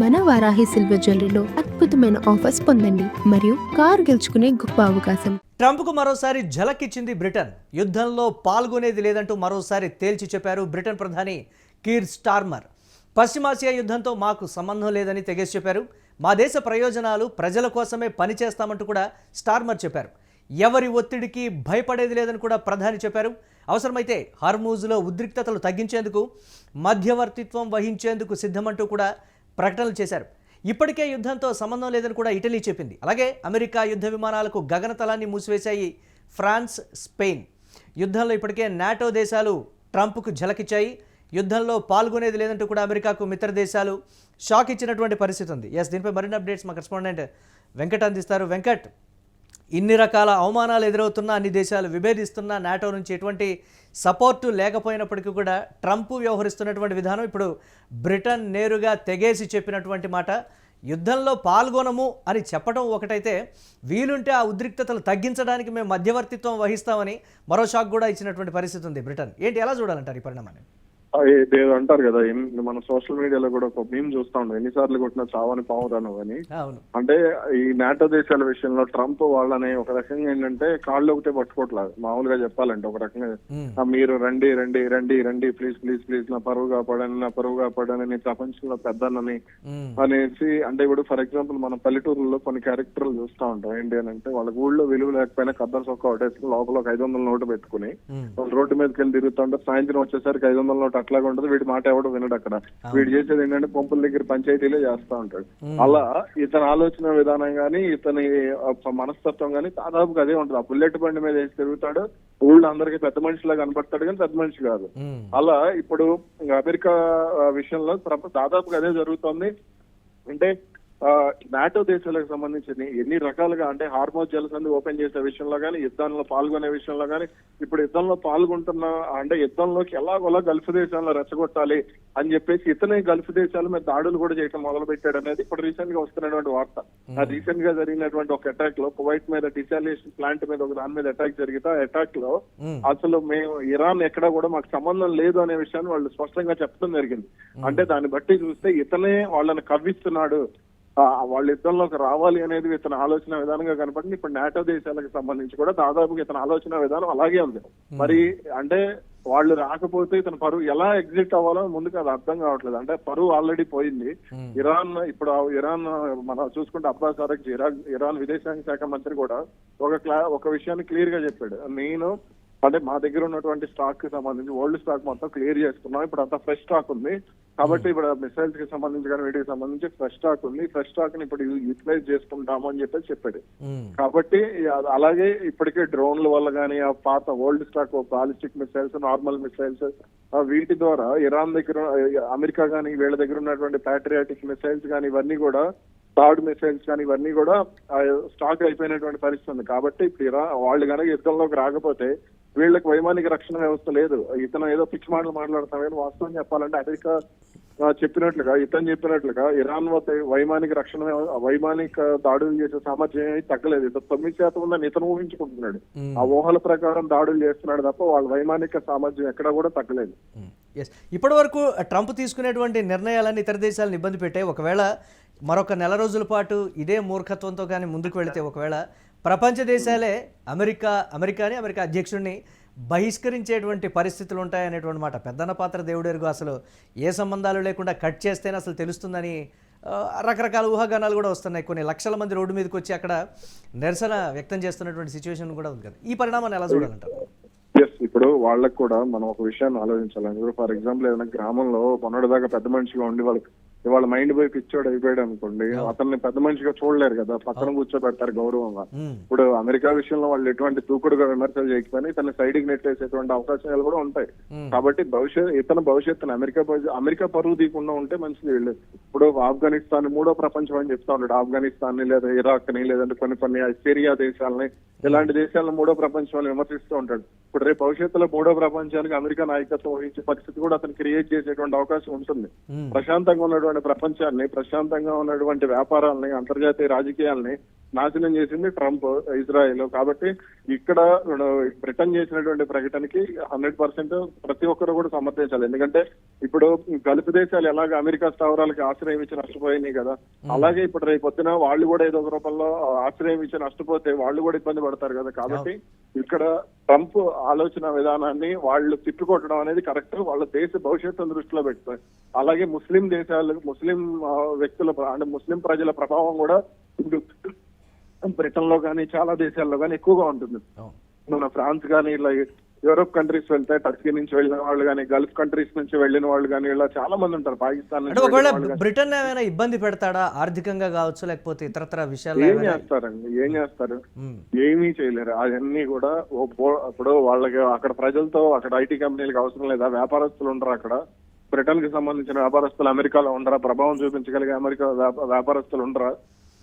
మన వారాహి సిల్వర్ జ్యువెలరీలో అద్భుతమైన ఆఫర్స్ పొందండి మరియు కారు గెలుచుకునే గొప్ప అవకాశం. ట్రంప్కు మరోసారి ఝలకిచ్చింది బ్రిటన్. యుద్ధంలో పాల్గొనేది లేదంటూ మరోసారి తేల్చి చెప్పారు బ్రిటన్ ప్రధాని కీర్ స్టార్మర్. పశ్చిమాసియా యుద్ధంతో మాకు సంబంధం లేదని తెగేసి చెప్పారు. మా దేశ ప్రయోజనాలు ప్రజల కోసమే పనిచేస్తామంటూ కూడా స్టార్మర్ చెప్పారు. ఎవరి ఒత్తిడికి భయపడేది లేదని కూడా ప్రధాని చెప్పారు. అవసరమైతే హార్మూజ్లో ఉద్రిక్తతలు తగ్గించేందుకు మధ్యవర్తిత్వం వహించేందుకు సిద్ధమంటూ కూడా ప్రకటనలు చేశారు. ఇప్పటికే యుద్ధంతో సంబంధం లేదని కూడా ఇటలీ చెప్పింది. అలాగే అమెరికా యుద్ధ విమానాలకు గగనతలాన్ని మూసివేశాయి ఫ్రాన్స్, స్పెయిన్. యుద్ధంలో ఇప్పటికే నాటో దేశాలు ట్రంప్కు ఝలకిచ్చాయి. యుద్ధంలో పాల్గొనేది లేదంటూ కూడా అమెరికాకు మిత్ర దేశాలు షాక్ ఇచ్చినటువంటి పరిస్థితి ఉంది. దీనిపై మరిన్ని అప్డేట్స్ మా కరెస్పాండెంట్ వెంకట్ అందిస్తారు. వెంకట్, ఇన్ని రకాల అవమానాలు ఎదురవుతున్నా, అన్ని దేశాలు విభేదిస్తున్నా, నాటో నుంచి ఎటువంటి సపోర్టు లేకపోయినప్పటికీ కూడా ట్రంప్ వ్యవహరిస్తున్నటువంటి విధానం, ఇప్పుడు బ్రిటన్ నేరుగా తెగేసి చెప్పినటువంటి మాట, యుద్ధంలో పాల్గొనము అని చెప్పడం ఒకటైతే, వీలుంటే ఆ ఉద్రిక్తతలు తగ్గించడానికి మేము మధ్యవర్తిత్వం వహిస్తామని మరో షాక్ కూడా ఇచ్చినటువంటి పరిస్థితి ఉంది బ్రిటన్. ఏంటి, ఎలా చూడాలంటారు ఈ పరిణామాన్ని? ఏదో అంటారు కదా, మన సోషల్ మీడియాలో కూడా ఒక మేము చూస్తా ఉంటాం, ఎన్నిసార్లు కొట్టినా చావని పావుతాను అని. అంటే ఈ నాటో దేశాల విషయంలో ట్రంప్ వాళ్ళని ఒక రకంగా ఏంటంటే కాళ్ళు ఒకటే పట్టుకోవట్లేదు. మామూలుగా చెప్పాలంటే ఒక రకంగా మీరు రండి రండి రండి రండి ప్లీజ్ ప్లీజ్ ప్లీజ్ నా పరువు కాపాడని నీ ప్రపంచంలో పెద్దనని అనేసి. అంటే ఇప్పుడు ఫర్ ఎగ్జాంపుల్ మన పల్లెటూరులో కొన్ని క్యారెక్టర్లు చూస్తా ఉంటాం. ఏంటి అని అంటే వాళ్ళ ఊళ్ళో విలువ లేకపోయినా కద్దరు చొక్క ఒకటేసుకుని లోపల ఒక 500 నోటు పెట్టుకుని వాళ్ళు రోడ్డు మీదకి వెళ్ళి తిరుగుతుంటారు. సాయంత్రం వచ్చేసరికి 500 నోటు అట్లాగే ఉంటుంది. వీడి మాట ఎవడు వినడు. అక్కడ వీడు చేసేది ఏంటంటే పంపుల దగ్గర పంచాయతీలే చేస్తా ఉంటాడు. అలా ఇతని ఆలోచన విధానం గానీ ఇతని మనస్తత్వం గానీ దాదాపుగా అదే ఉంటుంది. ఆ బుల్లెట్ బండి మీద వేసి తిరుగుతాడు, ఊళ్ళో అందరికి పెద్ద మనిషిలా కనపడతాడు కానీ పెద్ద మనిషి కాదు. అలా ఇప్పుడు అమెరికా విషయంలో దాదాపుగా అదే జరుగుతోంది. అంటే నాటో దేశాలకు సంబంధించి ఎన్ని రకాలుగా అంటే హార్మోజ్ జలసంధి ఓపెన్ చేసే విషయంలో కానీ, యుద్ధంలో పాల్గొనే విషయంలో కానీ, ఇప్పుడు యుద్ధంలో పాల్గొంటున్న అంటే యుద్ధంలోకి ఎలాగోలా గల్ఫ్ దేశాల్లో రెచ్చగొట్టాలి అని చెప్పేసి ఇతనే గల్ఫ్ దేశాల మీద దాడులు కూడా చేయడం మొదలు పెట్టాడు అనేది ఇప్పుడు రీసెంట్ గా వస్తున్నటువంటి వార్త. రీసెంట్ గా జరిగినటువంటి ఒక అటాక్ లో కువైట్ మీద డిసాలినేషన్ ప్లాంట్ మీద ఒక దాని మీద అటాక్ జరిగితే ఆ అటాక్ లో అసలు మేము ఇరాన్ ఎక్కడ కూడా మాకు సంబంధం లేదు అనే విషయాన్ని వాళ్ళు స్పష్టంగా చెప్పడం జరిగింది. అంటే దాన్ని బట్టి చూస్తే ఇతనే వాళ్ళని కవ్విస్తున్నాడు, వాళ్ళ యుద్ధంలోకి రావాలి అనేది ఇతని ఆలోచన విధానంగా కనపడింది. ఇప్పుడు నాటో దేశాలకు సంబంధించి కూడా దాదాపుగా ఇతని ఆలోచన విధానం అలాగే ఉంది. మరి అంటే వాళ్ళు రాకపోతే ఇతను పరువు ఎలా ఎగ్జిట్ అవ్వాలో ముందుకు అది అర్థం కావట్లేదు. అంటే పరువు ఆల్రెడీ పోయింది. ఇప్పుడు ఇరాన్ మనం చూసుకుంటే అబ్బాస్ అరగ్జీ ఇరాన్ విదేశాంగ శాఖ మంత్రి కూడా ఒక విషయాన్ని క్లియర్ గా చెప్పాడు. నేను అంటే మా దగ్గర ఉన్నటువంటి స్టాక్ కి సంబంధించి ఓల్డ్ స్టాక్ మొత్తం క్లియర్ చేసుకున్నాం, ఇప్పుడు అంతా ఫ్రెష్ స్టాక్ ఉంది కాబట్టి ఇప్పుడు మిసైల్స్ కి సంబంధించి కానీ వీటికి సంబంధించి ఫ్రెష్ స్టాక్ ఉంది, ఫ్రెష్ స్టాక్ ని ఇప్పుడు యూటిలైజ్ చేసుకుంటాము అని చెప్పేసి చెప్పాడు. కాబట్టి అలాగే ఇప్పటికే డ్రోన్ల వల్ల కానీ ఆ పాత old stock ballistic missiles, normal missiles వీటి ద్వారా ఇరాన్ దగ్గర అమెరికా కానీ వీళ్ళ దగ్గర ఉన్నటువంటి ప్యాట్రియాటిక్ మిసైల్స్ కానీ ఇవన్నీ కూడా థర్డ్ మిసైల్స్ కానీ ఇవన్నీ కూడా స్టాక్ అయిపోయినటువంటి పరిస్థితి ఉంది. కాబట్టి ఇప్పుడు వాళ్ళు కనుక యుద్ధంలోకి రాకపోతే వీళ్ళకి వైమానిక రక్షణ వ్యవస్థ లేదు. ఇతను ఏదో పిచ్చి మాటలు మాట్లాడతాం కానీ వాస్తవం చెప్పాలంటే అమెరికా ఇతను చెప్పినట్లుగా ఇరాన్ వద్ద వైమానిక దాడులు చేసే సామర్థ్యం తగ్గలేదు. 9% ఉందని ఇతను ఊహించుకుంటున్నాడు. ఆ ఊహల ప్రకారం దాడులు చేస్తున్నాడు తప్ప వాళ్ళ వైమానిక సామర్థ్యం ఎక్కడా కూడా తగ్గలేదు. ఇప్పటి వరకు ట్రంప్ తీసుకునేటువంటి నిర్ణయాలన్నీ ఇతర దేశాలను ఇబ్బంది పెట్టాయి. ఒకవేళ మరొక నెల రోజుల పాటు ఇదే మూర్ఖత్వంతో కానీ ముందుకు వెళితే ఒకవేళ ప్రపంచ దేశాలే అమెరికా అధ్యక్షుడిని బహిష్కరించేటువంటి పరిస్థితులు ఉంటాయనేటువంటి మాట. పెద్దన్న పాత్ర దేవుడెరుగు, అసలు ఏ సంబంధాలు లేకుండా కట్ చేస్తేనే అసలు తెలుస్తుందని రకరకాల ఊహాగానాలు కూడా వస్తున్నాయి. కొన్ని లక్షల మంది రోడ్డు మీదకి వచ్చి అక్కడ నిరసన వ్యక్తం చేస్తున్నటువంటి సిచ్యువేషన్ కూడా ఉంది కదా. ఈ పరిణామాన్ని ఎలా చూడాలంటారు? ఇప్పుడు వాళ్ళకు కూడా మనం ఒక విషయాన్ని ఆలోచించాలి. ఫర్ ఎగ్జాంపుల్ ఏదైనా గ్రామంలో మొన్నటిదాకా పెద్ద మనిషిగా ఉండి వాళ్ళ మైండ్ పోయి పిచ్చోడు అయిపోయాడు అనుకోండి, అతన్ని పెద్ద మనిషిగా చూడలేరు కదా, పక్కన కూర్చోబెడతారు గౌరవంగా. ఇప్పుడు అమెరికా విషయంలో వాళ్ళు ఎటువంటి దూకుడుగా విమర్శలు చేయకపోయినా ఇతన్ని సైడ్ కి నెట్టేసేటువంటి అవకాశాలు కూడా ఉంటాయి. కాబట్టి ఇతని భవిష్యత్తుని అమెరికా పరువు తీయకుండా ఉంటే మంచిది. వీళ్ళు ఇప్పుడు ఆఫ్ఘనిస్తాన్ మూడో ప్రపంచం అని చెప్తా ఉంటాడు. ఆఫ్ఘనిస్తాన్ ని లేదా ఇరాక్ ని లేదంటే కొన్ని సిరియా దేశాలని, ఇలాంటి దేశాలను మూడో ప్రపంచాన్ని విమర్శిస్తూ ఉంటాడు. ఇప్పుడు రేపు భవిష్యత్తులో మూడో ప్రపంచానికి అమెరికా నాయకత్వం వహించే పరిస్థితి కూడా అతను క్రియేట్ చేసేటువంటి అవకాశం ఉంటుంది. ప్రశాంతంగా ఉన్నటువంటి ప్రపంచాన్ని, ప్రశాంతంగా ఉన్నటువంటి వ్యాపారాలని, అంతర్జాతీయ రాజకీయాలని నాశనం చేసింది ట్రంప్, ఇజ్రాయెల్. కాబట్టి ఇక్కడ బ్రిటన్ చేసినటువంటి ప్రకటనకి 100% ప్రతి ఒక్కరు కూడా సమర్థించాలి. ఎందుకంటే ఇప్పుడు గల్ఫ్ దేశాలు ఎలాగ అమెరికా స్థావరాలకి ఆశ్రయం ఇచ్చి నష్టపోయినాయి కదా, అలాగే ఇప్పుడు రేపు పొద్దున వాళ్ళు కూడా ఏదో ఒక రూపంలో ఆశ్రయం ఇచ్చి నష్టపోతే వాళ్ళు కూడా ఇబ్బంది పడతారు కదా. కాబట్టి ఇక్కడ ట్రంప్ ఆలోచన విధానాన్ని వాళ్ళు తిప్పికొట్టడం అనేది కరెక్ట్. వాళ్ళ దేశ భవిష్యత్తును దృష్టిలో పెడతాయి. అలాగే ముస్లిం దేశాలు, ముస్లిం వ్యక్తుల అంటే ముస్లిం ప్రజల ప్రభావం కూడా బ్రిటన్ లో కానీ చాలా దేశాల్లో కానీ ఎక్కువగా ఉంటుంది. మన ఫ్రాన్స్ కానీ ఇలా యూరోప్ కంట్రీస్ వెళ్తే టర్కీ నుంచి వెళ్ళిన వాళ్ళు కానీ, గల్ఫ్ కంట్రీస్ నుంచి వెళ్ళిన వాళ్ళు కానీ ఇలా చాలా మంది ఉంటారు. పాకిస్తాన్ నుంచి ఒకవేళ బ్రిటన్ ఏమైనా ఇబ్బంది పెడతాడా ఆర్థికంగా కావచ్చు, లేకపోతే ఇతరత్ర విషయాలు ఏం చేస్తారండి? ఏం చేస్తారు? ఏమీ చేయలేరు. అవన్నీ కూడా ఇప్పుడు వాళ్ళకి అక్కడ ప్రజలతో, అక్కడ ఐటీ కంపెనీలకు అవసరం లేదా? వ్యాపారస్తులు ఉండరు అక్కడ. బ్రిటన్ కి సంబంధించిన వ్యాపారస్తులు అమెరికాలో ఉండరా? ప్రభావం చూపించగలిగే అమెరికా వ్యాపారస్తులు ఉండరా?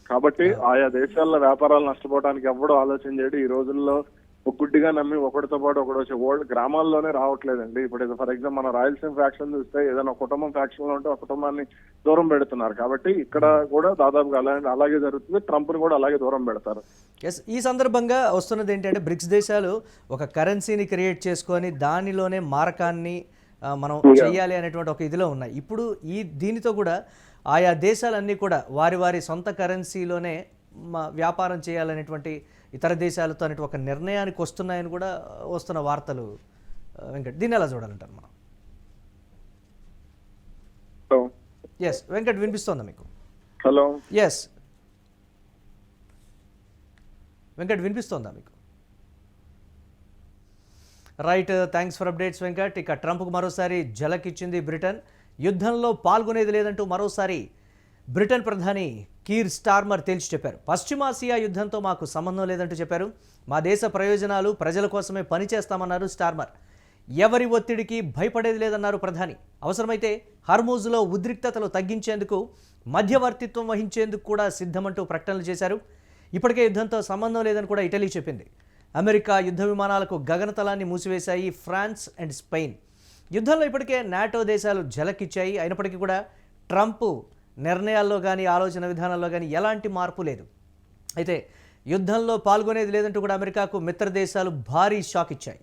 కాబట్టి ఆయా దేశాల్లో వ్యాపారాలు నష్టపోవడానికి ఎవడో ఆలోచన చేయడు. ఈ రోజుల్లో గుడ్డిగా నమ్మి ఒకటితో పాటు ఒకటి వచ్చి గ్రామాల్లోనే రావట్లేదండి. ఇప్పుడు ఫర్ ఎగ్జాంపుల్ మన రాయలసీమ ఫ్యాక్షన్ చూస్తే ఏదైనా కుటుంబం ఫ్యాక్షన్ లో ఉంటే ఒక కుటుంబాన్ని దూరం పెడుతున్నారు. కాబట్టి ఇక్కడ కూడా దాదాపుగా అలాగే జరుగుతుంది. ట్రంప్ ని కూడా అలాగే దూరం పెడతారు. ఈ సందర్భంగా వస్తున్నది ఏంటంటే బ్రిక్స్ దేశాలు ఒక కరెన్సీని క్రియేట్ చేసుకొని దానిలోనే మారకాన్ని మనం చేయాలి అనేటువంటి ఒక ఇదిలో ఉన్నాయి. ఇప్పుడు దీనితో కూడా ఆయా దేశాలన్నీ కూడా వారి వారి సొంత కరెన్సీలోనే వ్యాపారం చేయాలనేటువంటి ఇతర దేశాలతో అనే ఒక నిర్ణయానికి వస్తున్నాయని కూడా వస్తున్న వార్తలు. వెంకట్, దీన్ని ఎలా చూడాలంటారు మనం? ఎస్ వెంకట్, వినిపిస్తోందా మీకు? హలో, ఎస్ వెంకట్, వినిపిస్తోందా మీకు? Right, thanks for updates Venkat. ఇక ట్రంప్కు మరోసారి ఝలకిచ్చింది బ్రిటన్. యుద్ధంలో పాల్గొనేది లేదంటూ మరోసారి బ్రిటన్ ప్రధాని కీర్ స్టార్మర్ తేల్చి చెప్పారు. పశ్చిమాసియా యుద్ధంతో మాకు సంబంధం లేదంటూ చెప్పారు. మా దేశ ప్రయోజనాలు ప్రజల కోసమే పనిచేస్తామన్నారు స్టార్మర్. ఎవరి ఒత్తిడికి భయపడేది లేదన్నారు ప్రధాని. అవసరమైతే హర్మూజ్లో ఉద్రిక్తతలు తగ్గించేందుకు మధ్యవర్తిత్వం వహించేందుకు కూడా సిద్ధమంటూ ప్రకటనలు చేశారు. ఇప్పటికే యుద్ధంతో సంబంధం లేదని కూడా ఇటలీ చెప్పింది. అమెరికా యుద్ధ విమానాలకు గగనతలాన్ని మూసివేశాయి ఫ్రాన్స్ అండ్ స్పెయిన్. యుద్ధంలో ఇప్పటికే నాటో దేశాలు ఝలకిచ్చాయి. అయినప్పటికీ కూడా ట్రంప్ నిర్ణయాల్లో కానీ ఆలోచన విధానాల్లో కానీ ఎలాంటి మార్పు లేదు. అయితే యుద్ధంలో పాల్గొనేది లేదంటూ కూడా అమెరికాకు మిత్ర దేశాలు భారీ షాక్ ఇచ్చాయి.